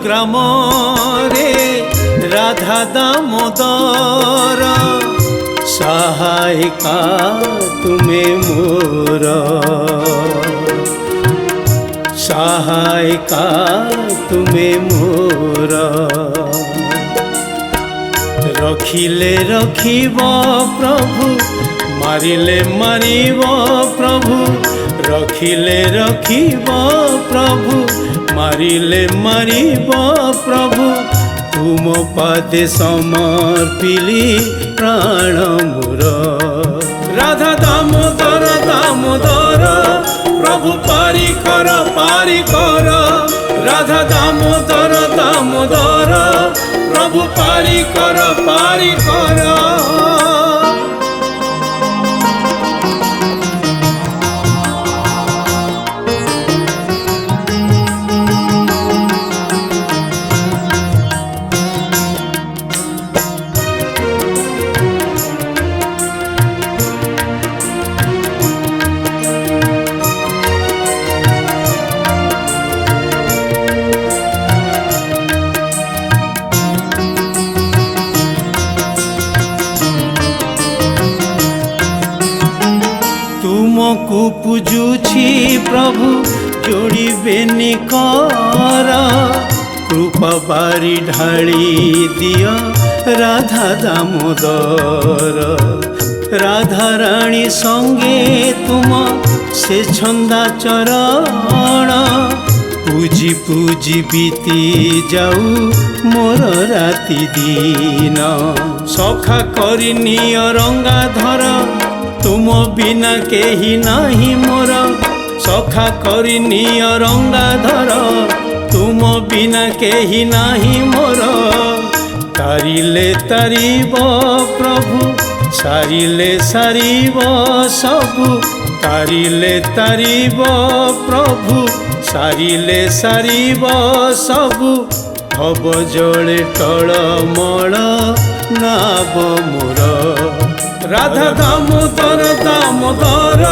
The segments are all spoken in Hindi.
ग्राम रे राधा दामोदर सहायिका तुमे मोर सहायिका तुमे मोर रखिले रखिब प्रभु मारिले मारिब प्रभु रखिले रखिब प्रभु मारिले मारिब प्रभु तुम पादे समर्पिली प्राण मोर राधा दामोदर दामोदर प्रभु पारी कर राधा दामोदर दामोदर प्रभु पारी कर तुमको पूजुछि प्रभु जोड़िबेनि कर कृपा बारी ढाली दिया राधा दामोदर राधा रानी संगे तुम से छंदा चरण पूजी पूजी बीती जाऊ मोर राति दिन सखा करनी रंगाधर तुम बिना केही नाही मोर सखा करनी रंगाधर तुम बिना केही नाही मोर तारिले तारिब प्रभु सारिले सारिब सबु तारिले तारिब प्रभु सारिले सारिब सबु हब जले टळमळ नाब मोर राधा दामोदर दामोदर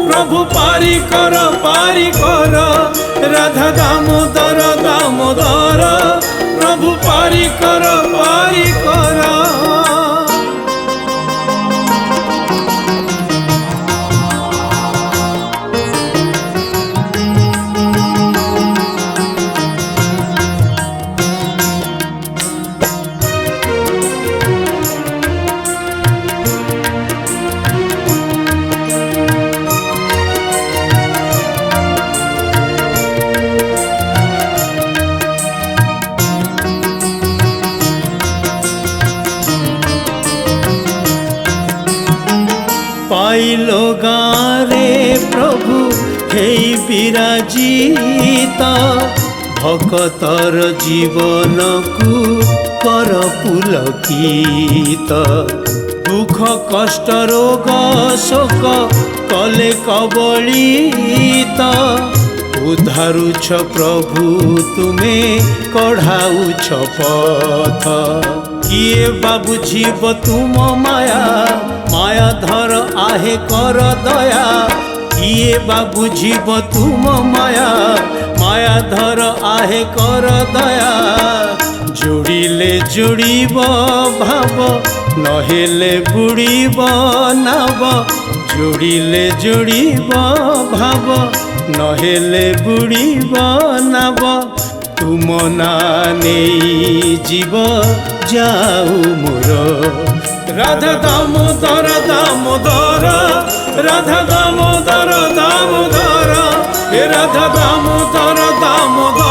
प्रभु पारी कर राधा दामोदर दामोदर प्रभु पारी कर पाइलो गारे प्रभु हे विराजित भक्तर जीवन को कर पुलकित दुख कष्ट रोग शोक कले कबलित उद्धारुछ प्रभु तुमे कढ़ाउछ पथ किए बाबू जीव तुम माया माया धर आहे कर दया किए बाबू जीव तुम माया माया धर आहे कर दया जोड़िले जोड़ीब भाव नहेले बुड़ीब नाव जोड़िले जोड़ीब भाव नहेले बुड़ीब नाव तुम ना नहीं जीव जाऊ मोर राधा दामोदर दामोदर राधा दामोदर दामोदर राधा दामोदर दामोदर